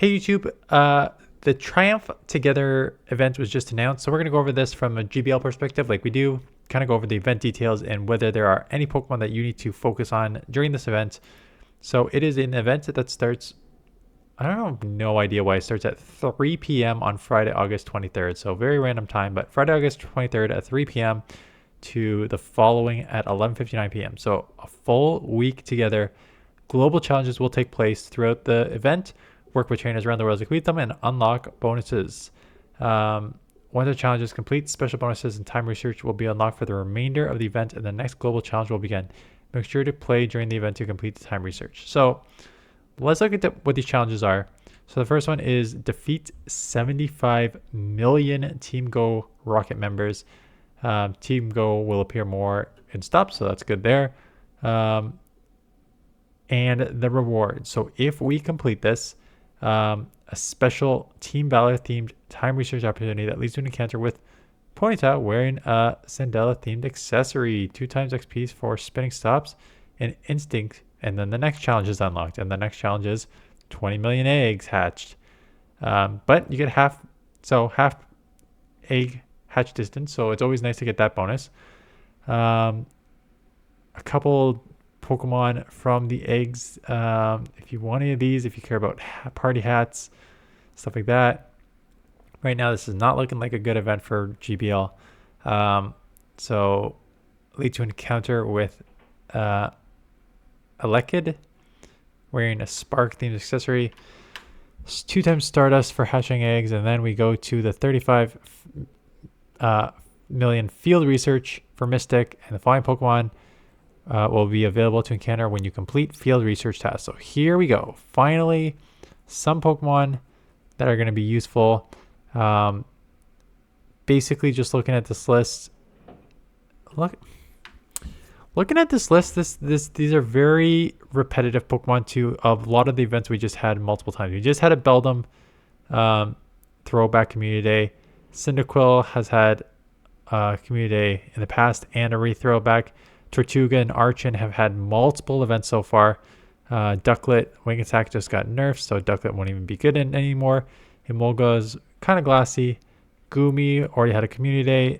Hey YouTube, the Triumph Together event was just announced, so we're going to go over this from a GBL perspective like we do, kind of go over the event details and whether there are any Pokemon that you need to focus on during this event. So it is an event that starts, I don't know, no idea why it starts at 3 p.m. on Friday, August 23rd. So very random time, but Friday, August 23rd at 3 p.m. to the following at 11:59 p.m. So a full week together. Global challenges will take place throughout the event. Work with trainers around the world to complete them and unlock bonuses. Once the challenge is complete, special bonuses and time research will be unlocked for the remainder of the event, and the next global challenge will begin. Make sure to play during the event to complete the time research. So let's look at what these challenges are. So the first one is defeat 75 million Team Go Rocket members. Team Go will appear more in stops, so that's good there. And the reward. So if we complete this, a special Team Valor themed time research opportunity that leads to an encounter with Ponyta wearing a Sandela themed accessory, 2 times XP for spinning stops and instinct. And then the next challenge is unlocked, and the next challenge is 20 million eggs hatched. But you get half egg hatch distance, so it's always nice to get that bonus. A couple Pokemon from the eggs, if you want any of these, if you care about party hats, stuff like that. Right now this is not looking like a good event for GBL. So lead to encounter with Elekid wearing a spark themed accessory, 2 times Stardust for hatching eggs, and then we go to the 35 million field research for Mystic, and the following Pokemon will be available to encounter when you complete field research tasks. So here we go. Finally, some Pokemon that are going to be useful. Basically, just looking at this list. Looking at this list, these are very repetitive Pokemon to a lot of the events we just had multiple times. We just had a Beldum throwback community day. Cyndaquil has had community day in the past and a re-throwback. Tortuga and Archon have had multiple events so far. Ducklet, Wing Attack just got nerfed, so Ducklet won't even be good anymore. Emolga's kind of glassy. Goomy already had a community day.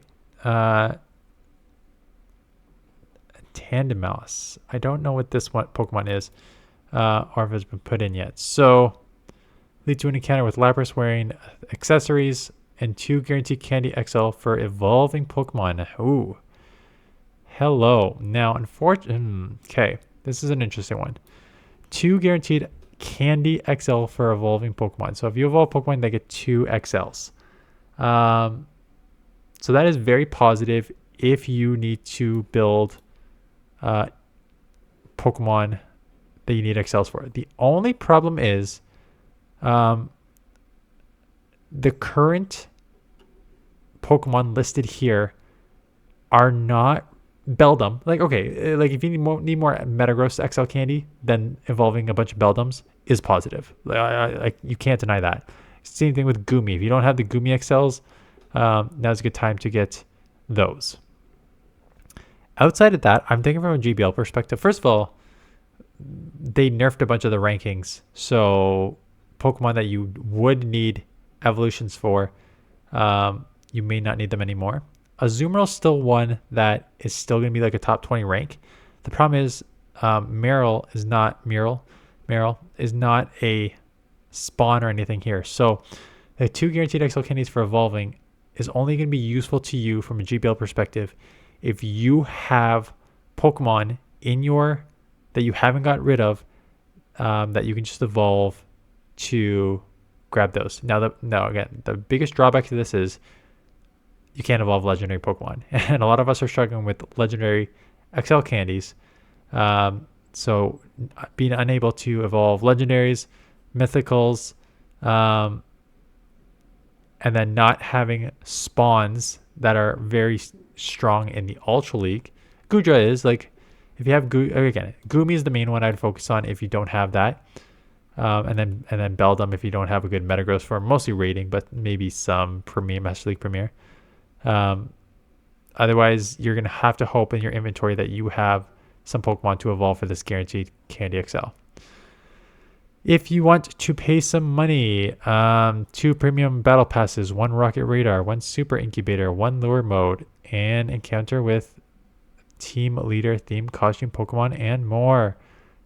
Tandemaus. I don't know what this one Pokemon is, or if it's been put in yet. So, lead to an encounter with Lapras wearing accessories and 2 guaranteed Candy XL for evolving Pokemon. Ooh. Hello. Now, unfortunately, okay, this is an interesting one. 2 guaranteed Candy XL for evolving Pokemon. So if you evolve Pokemon, they get 2 XLs. So that is very positive if you need to build Pokemon that you need XLs for. The only problem is the current Pokemon listed here are not Beldum. Like, okay, like if you need more Metagross XL candy, then evolving a bunch of Beldums is positive. Like you can't deny that. Same thing with Goomy. If you don't have the Goomy XLs, now's a good time to get those. Outside of that, I'm thinking from a GBL perspective. First of all, they nerfed a bunch of the rankings. So Pokemon that you would need evolutions for, you may not need them anymore. Azumarill is still one that is still going to be like a top 20 rank. The problem is Marill is not a spawn or anything here. So the 2 guaranteed XL candies for evolving is only going to be useful to you from a GBL perspective if you have Pokemon in your that you haven't got rid of that you can just evolve to grab those. Now, again, the biggest drawback to this is you can't evolve legendary Pokemon, and a lot of us are struggling with legendary XL candies. So being unable to evolve legendaries, mythicals, and then not having spawns that are very strong in the Ultra League. Goodra is like, if you have again, Goomy is the main one I'd focus on if you don't have that. And then Beldum if you don't have a good Metagross for mostly rating, but maybe some Premier, Master League Premier. Otherwise, you're going to have to hope in your inventory that you have some Pokemon to evolve for this guaranteed Candy XL. If you want to pay some money, 2 premium battle passes, 1 rocket radar, 1 super incubator, 1 lure mode, and encounter with team leader themed costume Pokemon and more.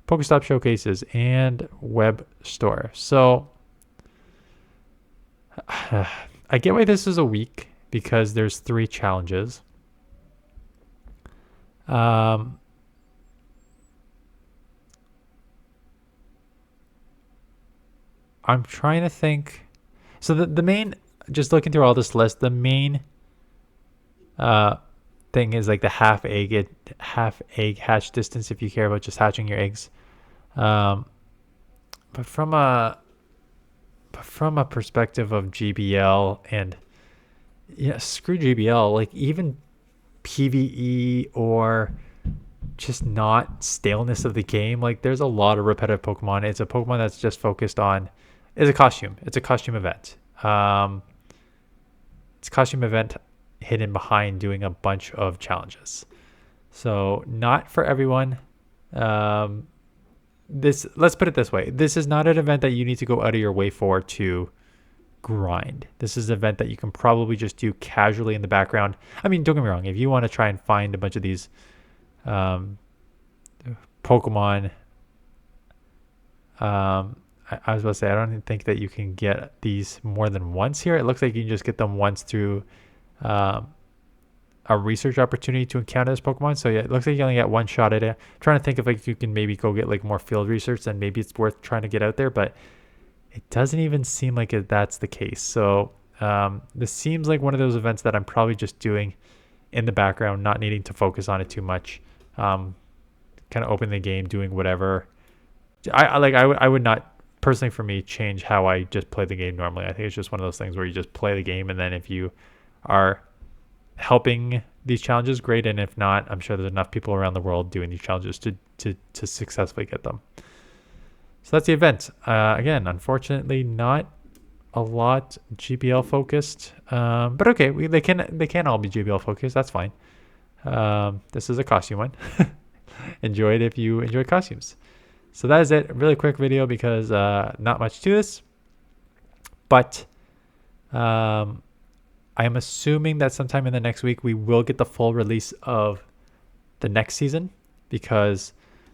Pokestop showcases and web store. So I get why this is a week because there's 3 challenges. I'm trying to think. So the main, just looking through all this list, the main thing is like the half egg hatch distance if you care about just hatching your eggs. But from a perspective of GBL and screw GBL, like even PvE or just not staleness of the game, like there's a lot of repetitive Pokemon. It's a Pokemon that's just focused on, it's a costume event. It's a costume event hidden behind doing a bunch of challenges, so not for everyone. Let's put it this way, this is not an event that you need to go out of your way for to grind. This is an event that you can probably just do casually in the background. I mean, don't get me wrong, if you want to try and find a bunch of these Pokemon, I was about to say, I don't think that you can get these more than once here. It looks like you can just get them once through a research opportunity to encounter this Pokemon. So yeah, it looks like you only get 1 shot at it. I'm trying to think if like you can maybe go get like more field research, then maybe it's worth trying to get out there, but it doesn't even seem like that's the case. So this seems like one of those events that I'm probably just doing in the background, not needing to focus on it too much. Kind of open the game, doing whatever. I would not, personally for me, change how I just play the game normally. I think it's just one of those things where you just play the game, and then if you are helping these challenges, great, and if not, I'm sure there's enough people around the world doing these challenges to successfully get them. So that's the event. Again, unfortunately, not a lot GBL focused, but okay, they can all be GBL focused. That's fine. This is a costume one. Enjoy it if you enjoy costumes. So that is it. A really quick video because not much to this, but I am assuming that sometime in the next week we will get the full release of the next season, because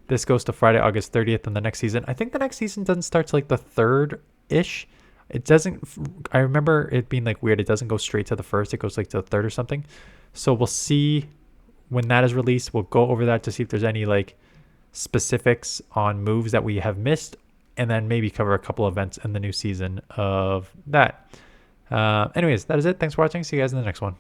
this goes to Friday, August 30th, and the next season, I think the next season doesn't start till like the 3rd-ish. It doesn't, I remember it being like weird. It doesn't go straight to the 1st. It goes like to the 3rd or something. So we'll see when that is released. We'll go over that to see if there's any like specifics on moves that we have missed, and then maybe cover a couple events in the new season of that. Anyways, that is it. Thanks for watching. See you guys in the next one.